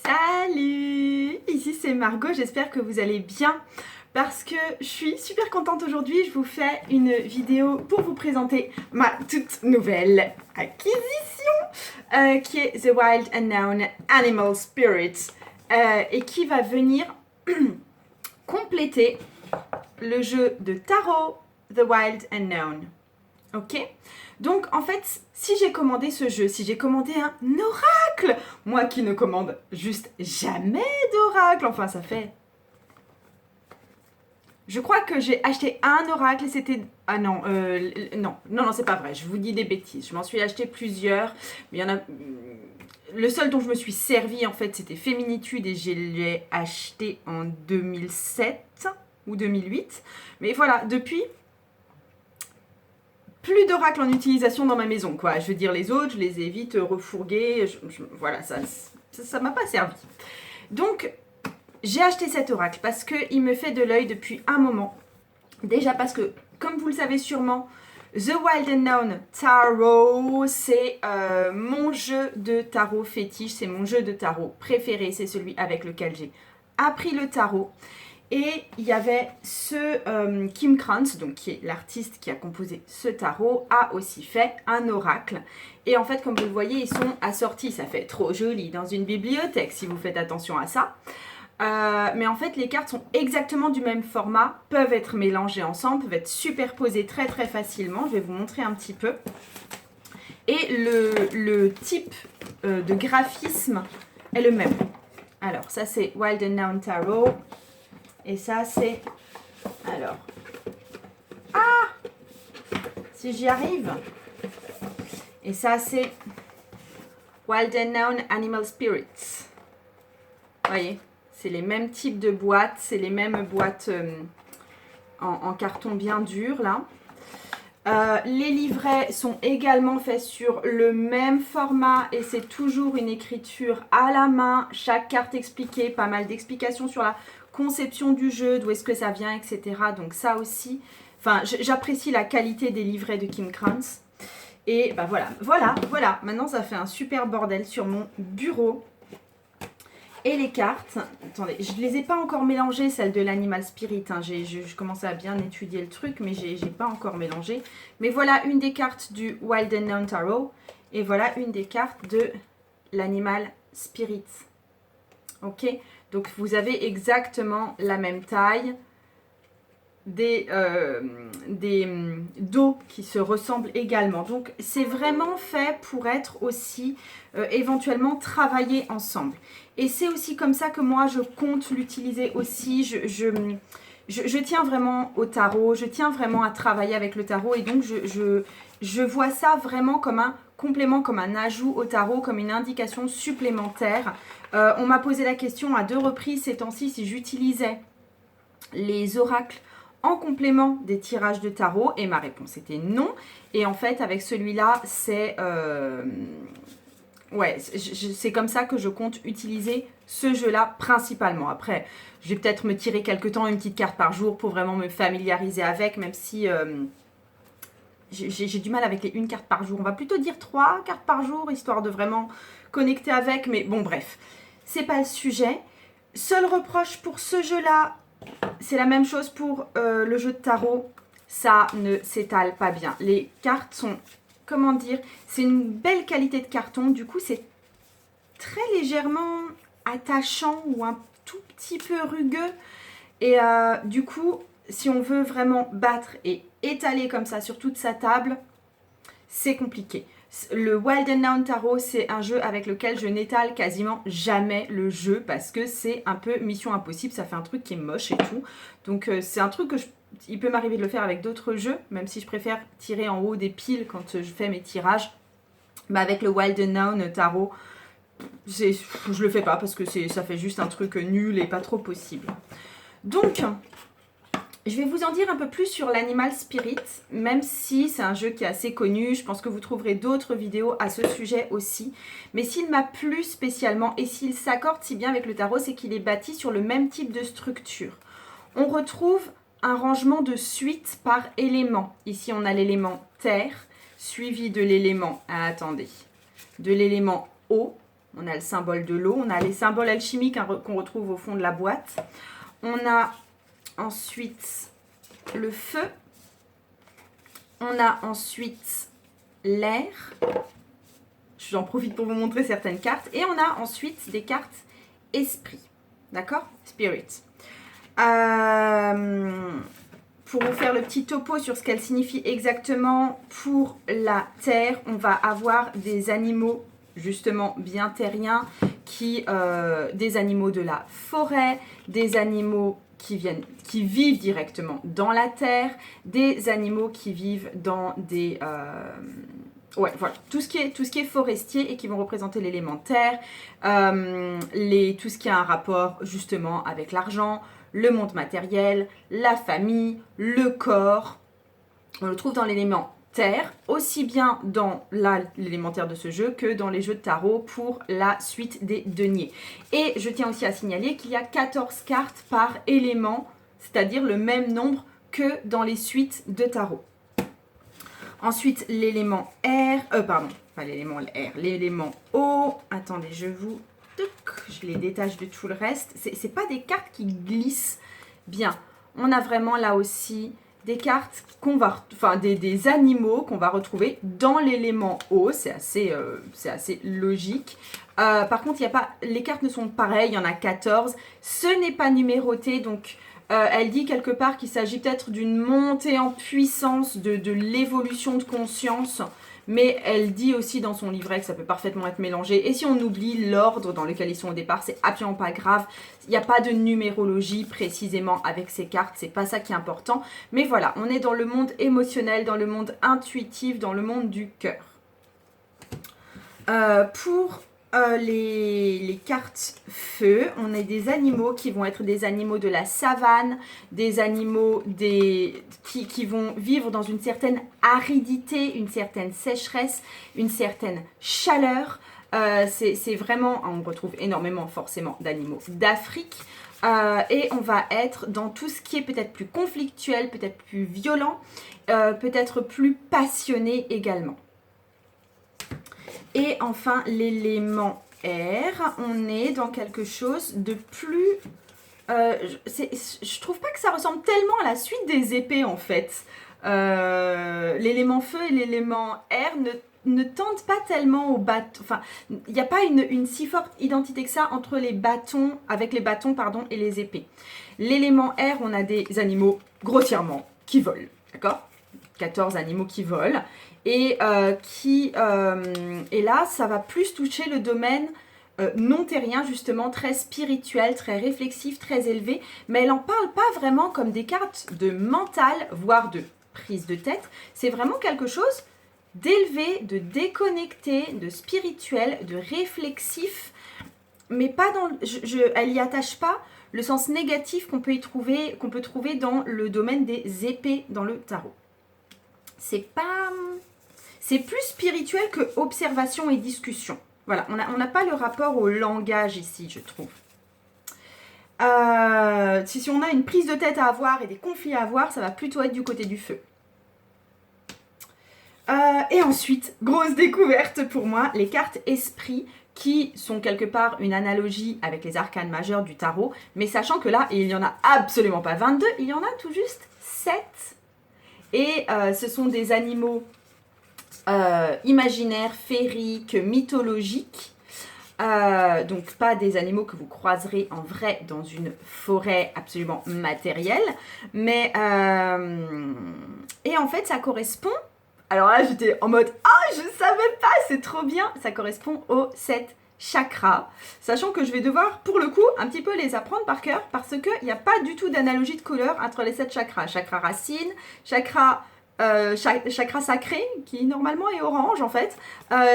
Salut! Ici c'est Margot, j'espère que vous allez bien parce que je suis super contente aujourd'hui. Je vous fais une vidéo pour vous présenter ma toute nouvelle acquisition qui est The Wild Unknown Animal Spirit et qui va venir compléter le jeu de tarot The Wild Unknown. Ok? Donc en fait, si j'ai commandé ce jeu, si j'ai commandé un oracle, moi qui ne commande juste jamais d'oracle, enfin ça fait... Je crois que j'ai acheté un oracle et c'était... Ah non, non, c'est pas vrai, je vous dis des bêtises. Je m'en suis acheté plusieurs, mais il y en a... Le seul dont je me suis servi en fait c'était Féminitude et je l'ai acheté en 2007 ou 2008. Mais voilà, depuis... plus d'oracles en utilisation dans ma maison, quoi. Je veux dire, les autres, je les ai vite refourgués. Voilà, ça m'a pas servi. Donc, j'ai acheté cet oracle parce qu'il me fait de l'œil depuis un moment. Déjà parce que, comme vous le savez sûrement, The Wild Unknown Tarot, c'est mon jeu de tarot fétiche. C'est mon jeu de tarot préféré. C'est celui avec lequel j'ai appris le tarot. Et il y avait ce Kim Krantz, donc qui est l'artiste qui a composé ce tarot, a aussi fait un oracle. Et en fait, comme vous le voyez, ils sont assortis. Ça fait trop joli dans une bibliothèque si vous faites attention à ça. Mais en fait, les cartes sont exactement du même format, peuvent être mélangées ensemble, peuvent être superposées très très facilement. Je vais vous montrer un petit peu. Et le type de graphisme est le même. Alors, ça c'est Wild Unknown Tarot. Et ça, c'est... Alors... Ah! Si j'y arrive. Et ça, c'est... Wild Unknown Animal Spirits. Vous voyez? C'est les mêmes types de boîtes. C'est les mêmes boîtes en carton bien dur, là. Les livrets sont également faits sur le même format. Et c'est toujours une écriture à la main. Chaque carte expliquée. Pas mal d'explications sur la... conception du jeu, d'où est-ce que ça vient, etc. Donc ça aussi, enfin, j'apprécie la qualité des livrets de Kim Krantz. Et bah voilà. Maintenant, ça fait un super bordel sur mon bureau. Et les cartes, attendez, je ne les ai pas encore mélangées, celles de l'Animal Spirit. Hein. Je commençais à bien étudier le truc, mais j'ai pas encore mélangé. Mais voilà une des cartes du Wild Unknown Tarot. Et voilà une des cartes de l'Animal Spirit. Ok? Donc, vous avez exactement la même taille, des dos qui se ressemblent également. Donc, c'est vraiment fait pour être aussi éventuellement travaillé ensemble. Et c'est aussi comme ça que moi, je compte l'utiliser aussi. Je tiens vraiment au tarot, je tiens vraiment à travailler avec le tarot. Et donc, je vois ça vraiment comme un complément, comme un ajout au tarot, comme une indication supplémentaire. On m'a posé la question à 2 reprises ces temps-ci si j'utilisais les oracles en complément des tirages de tarot et ma réponse était non. Et en fait avec celui-là c'est ouais, c'est comme ça que je compte utiliser ce jeu-là principalement. Après, je vais peut-être me tirer quelque temps une petite carte par jour pour vraiment me familiariser avec, même si j'ai du mal avec les 1 carte par jour. On va plutôt dire 3 cartes par jour, histoire de vraiment connecter avec. Mais bon, bref, c'est pas le sujet. Seul reproche pour ce jeu-là, c'est la même chose pour le jeu de tarot. Ça ne s'étale pas bien. Les cartes sont, comment dire, c'est une belle qualité de carton. Du coup, c'est très légèrement attachant ou un tout petit peu rugueux. Et du coup, si on veut vraiment battre et étaler comme ça sur toute sa table, c'est compliqué. Le Wild Unknown Tarot, c'est un jeu avec lequel je n'étale quasiment jamais le jeu parce que c'est un peu mission impossible. Ça fait un truc qui est moche et tout. Donc c'est un truc que il peut m'arriver de le faire avec d'autres jeux, même si je préfère tirer en haut des piles quand je fais mes tirages. Mais avec le Wild Unknown Tarot, je le fais pas parce que ça fait juste un truc nul et pas trop possible. Donc, je vais vous en dire un peu plus sur l'Animal Spirit, même si c'est un jeu qui est assez connu. Je pense que vous trouverez d'autres vidéos à ce sujet aussi. Mais s'il m'a plu spécialement et s'il s'accorde si bien avec le tarot, c'est qu'il est bâti sur le même type de structure. On retrouve un rangement de suite par élément. Ici, on a l'élément terre, suivi de l'élément, attendez, de l'élément eau. On a le symbole de l'eau. On a les symboles alchimiques qu'on retrouve au fond de la boîte. On a ensuite le feu. On a ensuite l'air. J'en profite pour vous montrer certaines cartes. Et on a ensuite des cartes esprit. D'accord? Spirit. Pour vous faire le petit topo sur ce qu'elle signifie exactement, pour la terre, on va avoir des animaux justement bien terriens, des animaux de la forêt, des animaux qui vivent directement dans la terre, des animaux qui vivent dans des... ouais, voilà, tout ce qui est forestier et qui vont représenter l'élément terre, tout ce qui a un rapport justement avec l'argent, le monde matériel, la famille, le corps. On le trouve dans l'élément terre, aussi bien dans l'élémentaire de ce jeu que dans les jeux de tarot pour la suite des deniers. Et je tiens aussi à signaler qu'il y a 14 cartes par élément, c'est-à-dire le même nombre que dans les suites de tarot. Ensuite, l'élément R, pardon, pas l'élément R, l'élément O. Attendez, je les détache de tout le reste. C'est pas des cartes qui glissent bien. On a vraiment là aussi des cartes des animaux qu'on va retrouver dans l'élément O. C'est assez logique. Par contre, les cartes ne sont pas pareilles, il y en a 14. Ce n'est pas numéroté, donc elle dit quelque part qu'il s'agit peut-être d'une montée en puissance de l'évolution de conscience. Mais elle dit aussi dans son livret que ça peut parfaitement être mélangé. Et si on oublie l'ordre dans lequel ils sont au départ, c'est absolument pas grave. Il n'y a pas de numérologie précisément avec ces cartes, c'est pas ça qui est important. Mais voilà, on est dans le monde émotionnel, dans le monde intuitif, dans le monde du cœur. Pour les cartes feu, on a des animaux qui vont être des animaux de la savane, des animaux qui vont vivre dans une certaine aridité, une certaine sécheresse, une certaine chaleur. C'est vraiment, on retrouve énormément forcément d'animaux d'Afrique. Et on va être dans tout ce qui est peut-être plus conflictuel, peut-être plus violent, peut-être plus passionné également. Et enfin, l'élément R, on est dans quelque chose de plus... je trouve pas que ça ressemble tellement à la suite des épées, en fait. L'élément feu et l'élément R ne tendent pas tellement au bâton. Enfin, il n'y a pas une si forte identité que ça entre les bâtons, et les épées. L'élément R, on a des animaux grossièrement qui volent, d'accord ? 14 animaux qui volent. Et là, ça va plus toucher le domaine non terrien, justement, très spirituel, très réflexif, très élevé. Mais elle n'en parle pas vraiment comme des cartes de mental, voire de prise de tête. C'est vraiment quelque chose d'élevé, de déconnecté, de spirituel, de réflexif. Mais pas dans... elle n'y attache pas le sens négatif qu'on peut trouver dans le domaine des épées dans le tarot. C'est plus spirituel que observation et discussion. Voilà, on n'a pas le rapport au langage ici, je trouve. Si on a une prise de tête à avoir et des conflits à avoir, ça va plutôt être du côté du feu. Et ensuite, grosse découverte pour moi, les cartes esprit qui sont quelque part une analogie avec les arcanes majeures du tarot, mais sachant que là, il n'y en a absolument pas 22, il y en a tout juste 7. Et ce sont des animaux imaginaires, féeriques, mythologiques. Donc pas des animaux que vous croiserez en vrai dans une forêt absolument matérielle. Mais et en fait ça correspond... Alors là j'étais en mode « Ah, je savais pas, c'est trop bien !» Ça correspond aux 7 chakras. Sachant que je vais devoir pour le coup un petit peu les apprendre par cœur parce qu'il n'y a pas du tout d'analogie de couleur entre les 7 chakras. Chakra racine, chakra sacré qui normalement est orange en fait,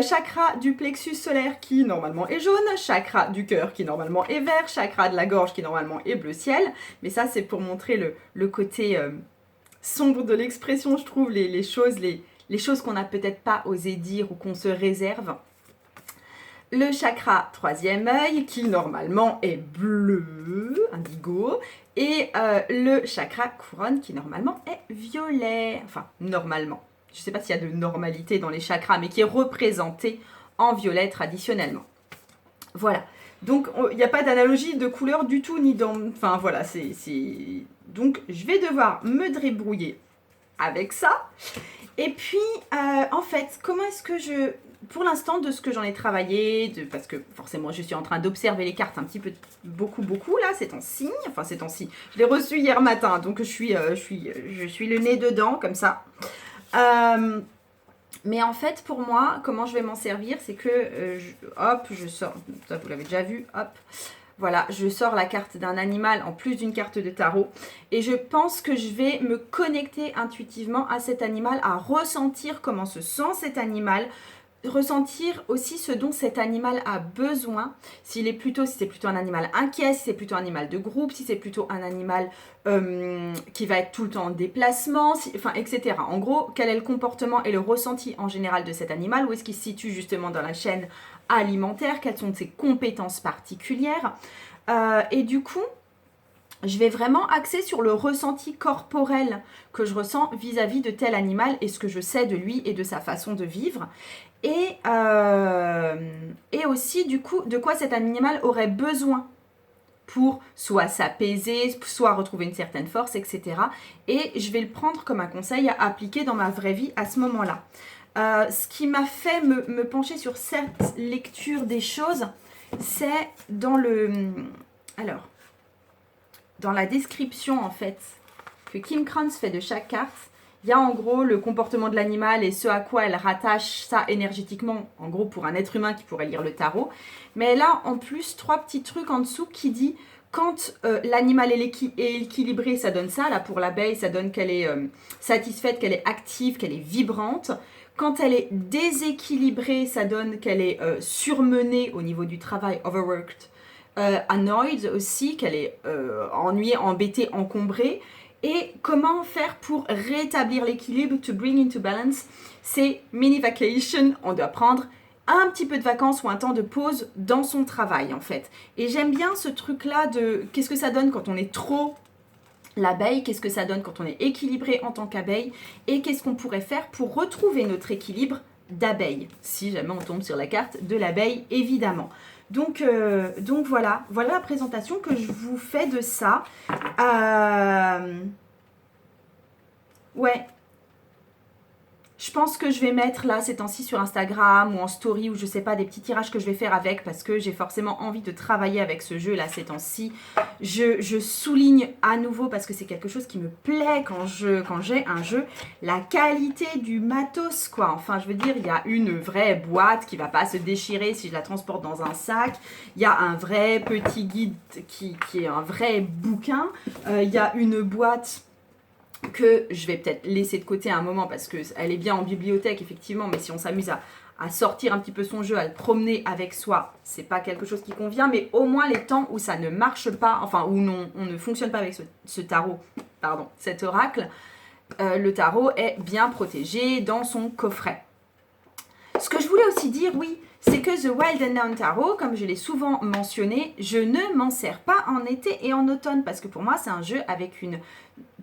chakra du plexus solaire qui normalement est jaune, chakra du cœur qui normalement est vert, chakra de la gorge qui normalement est bleu ciel, mais ça c'est pour montrer le côté sombre de l'expression, je trouve, les choses qu'on n'a peut-être pas osé dire ou qu'on se réserve. Le chakra troisième œil qui normalement est bleu, indigo, et le chakra couronne qui normalement est violet, enfin normalement, je ne sais pas s'il y a de normalité dans les chakras, mais qui est représenté en violet traditionnellement. Voilà. Donc, il n'y a pas d'analogie de couleur du tout, ni dans... Enfin, voilà, Donc, je vais devoir me débrouiller avec ça. Et puis, en fait, comment est-ce que je... Pour l'instant, de ce que j'en ai travaillé, parce que forcément, je suis en train d'observer les cartes un petit peu, beaucoup, là, ces temps-ci. Enfin, ces temps-ci. Je l'ai reçu hier matin, donc je suis le nez dedans, comme ça. Mais en fait, pour moi, comment je vais m'en servir, c'est que, hop, je sors, ça vous l'avez déjà vu, hop, voilà, je sors la carte d'un animal en plus d'une carte de tarot. Et je pense que je vais me connecter intuitivement à cet animal, à ressentir comment se sent cet animal, ressentir aussi ce dont cet animal a besoin, si c'est plutôt un animal inquiet, si c'est plutôt un animal de groupe, si c'est plutôt un animal qui va être tout le temps en déplacement, enfin, etc. En gros, quel est le comportement et le ressenti en général de cet animal, où est-ce qu'il se situe justement dans la chaîne alimentaire, quelles sont ses compétences particulières, et du coup, je vais vraiment axer sur le ressenti corporel que je ressens vis-à-vis de tel animal et ce que je sais de lui et de sa façon de vivre. Et aussi, du coup, de quoi cet animal aurait besoin pour soit s'apaiser, soit retrouver une certaine force, etc. Et je vais le prendre comme un conseil à appliquer dans ma vraie vie à ce moment-là. Ce qui m'a fait me pencher sur cette lecture des choses, c'est dans la description, en fait, que Kim Krans fait de chaque carte. Il y a en gros le comportement de l'animal et ce à quoi elle rattache ça énergétiquement, en gros pour un être humain qui pourrait lire le tarot. Mais elle a en plus 3 petits trucs en dessous qui dit quand l'animal est équilibré, ça donne ça. Là pour l'abeille, ça donne qu'elle est satisfaite, qu'elle est active, qu'elle est vibrante. Quand elle est déséquilibrée, ça donne qu'elle est surmenée au niveau du travail, overworked. Annoyed aussi, qu'elle est ennuyée, embêtée, encombrée. Et comment faire pour rétablir l'équilibre, to bring into balance, c'est mini vacation, on doit prendre un petit peu de vacances ou un temps de pause dans son travail en fait. Et j'aime bien ce truc-là de qu'est-ce que ça donne quand on est trop l'abeille, qu'est-ce que ça donne quand on est équilibré en tant qu'abeille et qu'est-ce qu'on pourrait faire pour retrouver notre équilibre d'abeille, si jamais on tombe sur la carte de l'abeille évidemment. Donc voilà la présentation que je vous fais de ça. Ouais. Je pense que je vais mettre là ces temps-ci sur Instagram ou en story ou je sais pas des petits tirages que je vais faire avec parce que j'ai forcément envie de travailler avec ce jeu là ces temps-ci. Je souligne à nouveau parce que c'est quelque chose qui me plaît quand j'ai un jeu, la qualité du matos quoi. Enfin je veux dire il y a une vraie boîte qui va pas se déchirer si je la transporte dans un sac. Il y a un vrai petit guide qui est un vrai bouquin. Il y a une boîte que je vais peut-être laisser de côté à un moment parce qu'elle est bien en bibliothèque effectivement, mais si on s'amuse à sortir un petit peu son jeu, à le promener avec soi, c'est pas quelque chose qui convient, mais au moins les temps où ça ne marche pas, enfin où on ne fonctionne pas avec ce tarot, pardon, cet oracle, le tarot est bien protégé dans son coffret. Ce que je voulais aussi dire, oui, c'est que The Wild Unknown Tarot, comme je l'ai souvent mentionné, je ne m'en sers pas en été et en automne parce que pour moi c'est un jeu avec une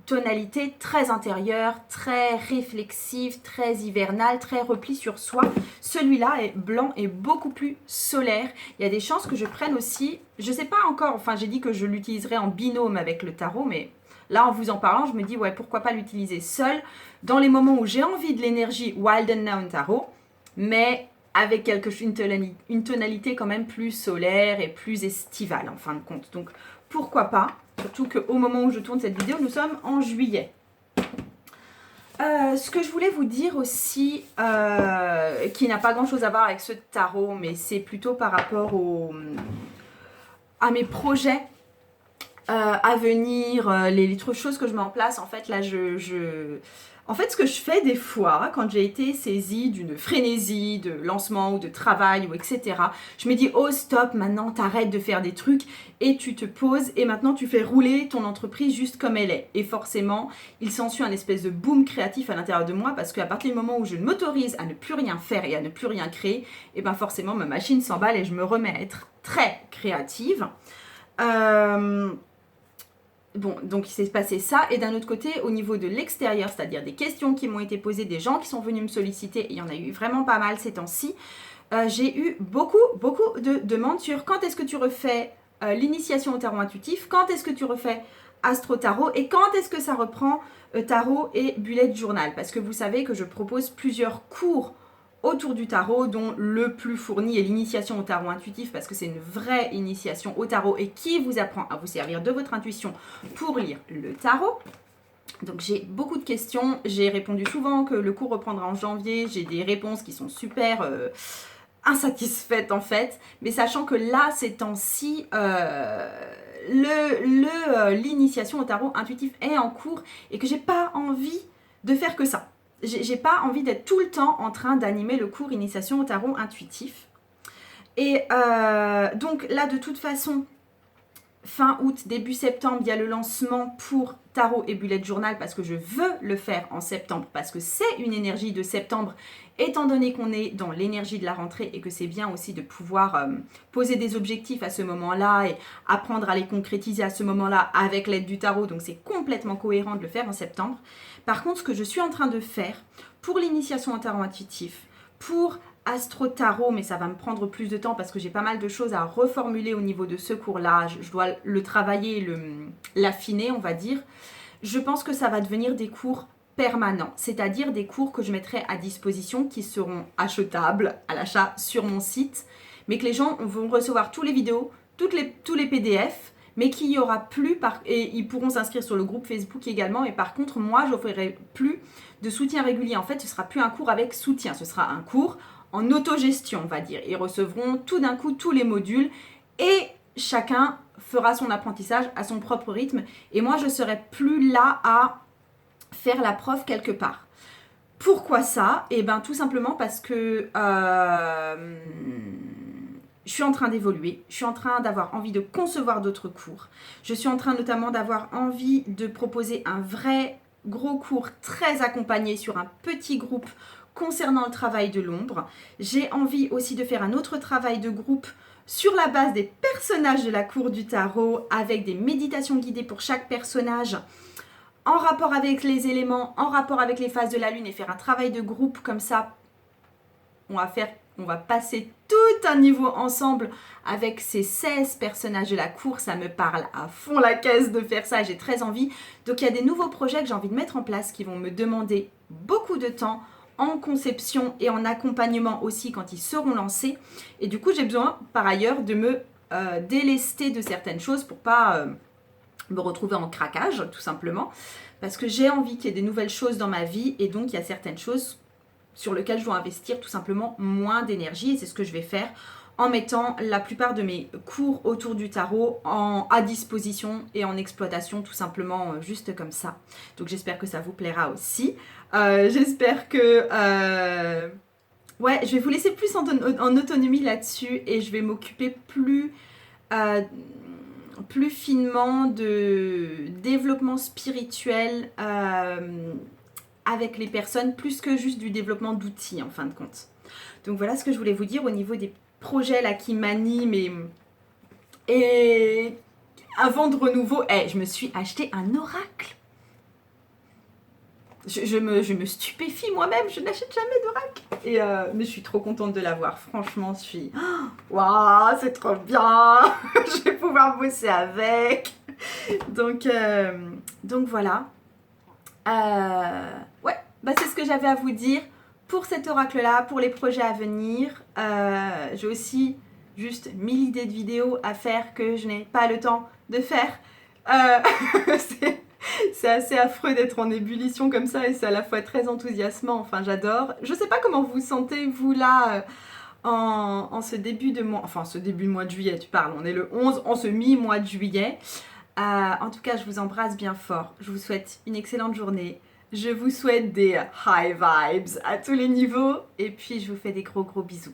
tonalité très intérieure, très réflexive, très hivernale, très repli sur soi. Celui-là est blanc et beaucoup plus solaire. Il y a des chances que je prenne aussi, je sais pas encore, enfin j'ai dit que je l'utiliserais en binôme avec le tarot, mais là en vous en parlant, je me dis ouais pourquoi pas l'utiliser seul dans les moments où j'ai envie de l'énergie Wild Unknown Tarot, mais avec une tonalité quand même plus solaire et plus estivale en fin de compte. Donc pourquoi pas, surtout qu'au moment où je tourne cette vidéo, nous sommes en juillet. Ce que je voulais vous dire aussi, qui n'a pas grand chose à voir avec ce tarot, mais c'est plutôt par rapport à mes projets à venir, les autres choses que je mets en place. En fait, là, en fait, ce que je fais des fois, quand j'ai été saisie d'une frénésie de lancement ou de travail ou etc., je me dis, oh stop, maintenant t'arrêtes de faire des trucs et tu te poses et maintenant tu fais rouler ton entreprise juste comme elle est. Et forcément, il s'ensuit un espèce de boom créatif à l'intérieur de moi parce qu'à partir du moment où je m'autorise à ne plus rien faire et à ne plus rien créer, et ben forcément ma machine s'emballe et je me remets à être très créative. Bon, donc il s'est passé ça, et d'un autre côté, au niveau de l'extérieur, c'est-à-dire des questions qui m'ont été posées, des gens qui sont venus me solliciter, et il y en a eu vraiment pas mal ces temps-ci, j'ai eu beaucoup de demandes sur quand est-ce que tu refais l'initiation au tarot intuitif, quand est-ce que tu refais Astro Tarot et quand est-ce que ça reprend tarot et bullet journal. Parce que vous savez que je propose plusieurs cours autour du tarot, dont le plus fourni est l'initiation au tarot intuitif, parce que c'est une vraie initiation au tarot et qui vous apprend à vous servir de votre intuition pour lire le tarot. Donc j'ai beaucoup de questions, j'ai répondu souvent que le cours reprendra en janvier, j'ai des réponses qui sont super insatisfaites en fait, mais sachant que là, ces temps-ci, l'initiation au tarot intuitif est en cours et que j'ai pas envie de faire que ça. J'ai pas envie d'être tout le temps en train d'animer le cours initiation au tarot intuitif. Et donc là, de toute façon, fin août, début septembre, il y a le lancement pour tarot et bullet journal parce que je veux le faire en septembre, parce que c'est une énergie de septembre, étant donné qu'on est dans l'énergie de la rentrée et que c'est bien aussi de pouvoir poser des objectifs à ce moment-là et apprendre à les concrétiser à ce moment-là avec l'aide du tarot. Donc c'est complètement cohérent de le faire en septembre. Par contre, ce que je suis en train de faire pour l'initiation au tarot intuitif, pour Astro Tarot, mais ça va me prendre plus de temps parce que j'ai pas mal de choses à reformuler au niveau de ce cours-là. Je dois le travailler et l'affiner, on va dire. Je pense que ça va devenir des cours permanents, c'est-à-dire des cours que je mettrai à disposition qui seront achetables à l'achat sur mon site, mais que les gens vont recevoir tous les vidéos, tous les PDF, mais qu'il n'y aura plus, et ils pourront s'inscrire sur le groupe Facebook également, et par contre, moi, je n'offrirai plus de soutien régulier. En fait, ce ne sera plus un cours avec soutien, ce sera un cours en autogestion, on va dire. Ils recevront tout d'un coup tous les modules et chacun fera son apprentissage à son propre rythme. Et moi, je ne serai plus là à faire la prof quelque part. Pourquoi ça? Eh bien, tout simplement parce que je suis en train d'évoluer, je suis en train d'avoir envie de concevoir d'autres cours. Je suis en train notamment d'avoir envie de proposer un vrai gros cours très accompagné sur un petit groupe concernant le travail de l'ombre. J'ai envie aussi de faire un autre travail de groupe sur la base des personnages de la cour du tarot avec des méditations guidées pour chaque personnage en rapport avec les éléments, en rapport avec les phases de la lune et faire un travail de groupe comme ça. On va passer tout un niveau ensemble avec ces 16 personnages de la cour. Ça me parle à fond la caisse de faire ça, j'ai très envie. Donc il y a des nouveaux projets que j'ai envie de mettre en place qui vont me demander beaucoup de temps en conception et en accompagnement aussi quand ils seront lancés. Et du coup, j'ai besoin par ailleurs de me délester de certaines choses pour pas me retrouver en craquage, tout simplement. Parce que j'ai envie qu'il y ait des nouvelles choses dans ma vie et donc il y a certaines choses sur lesquelles je dois investir tout simplement moins d'énergie et c'est ce que je vais faire en mettant la plupart de mes cours autour du tarot à disposition et en exploitation tout simplement juste comme ça. Donc j'espère que ça vous plaira aussi. J'espère que... ouais, je vais vous laisser plus en autonomie là-dessus et je vais m'occuper plus finement de développement spirituel avec les personnes, plus que juste du développement d'outils en fin de compte. Donc voilà ce que je voulais vous dire au niveau des projets là qui m'animent et un vent de renouveau. Je me suis acheté un oracle. Je me stupéfie moi-même, je n'achète jamais d'oracle. Mais je suis trop contente de l'avoir. Franchement, je suis... Waouh, c'est trop bien. Je vais pouvoir bosser avec. Donc voilà. Ouais, bah c'est ce que j'avais à vous dire pour cet oracle-là, pour les projets à venir. J'ai aussi juste 1000 idées de vidéos à faire que je n'ai pas le temps de faire. C'est assez affreux d'être en ébullition comme ça et c'est à la fois très enthousiasmant, enfin j'adore. Je sais pas comment vous vous sentez vous là en ce début de mois, enfin ce début de mois de juillet tu parles, on est le 11, en ce mi-mois de juillet. En tout cas je vous embrasse bien fort, je vous souhaite une excellente journée, je vous souhaite des high vibes à tous les niveaux et puis je vous fais des gros bisous.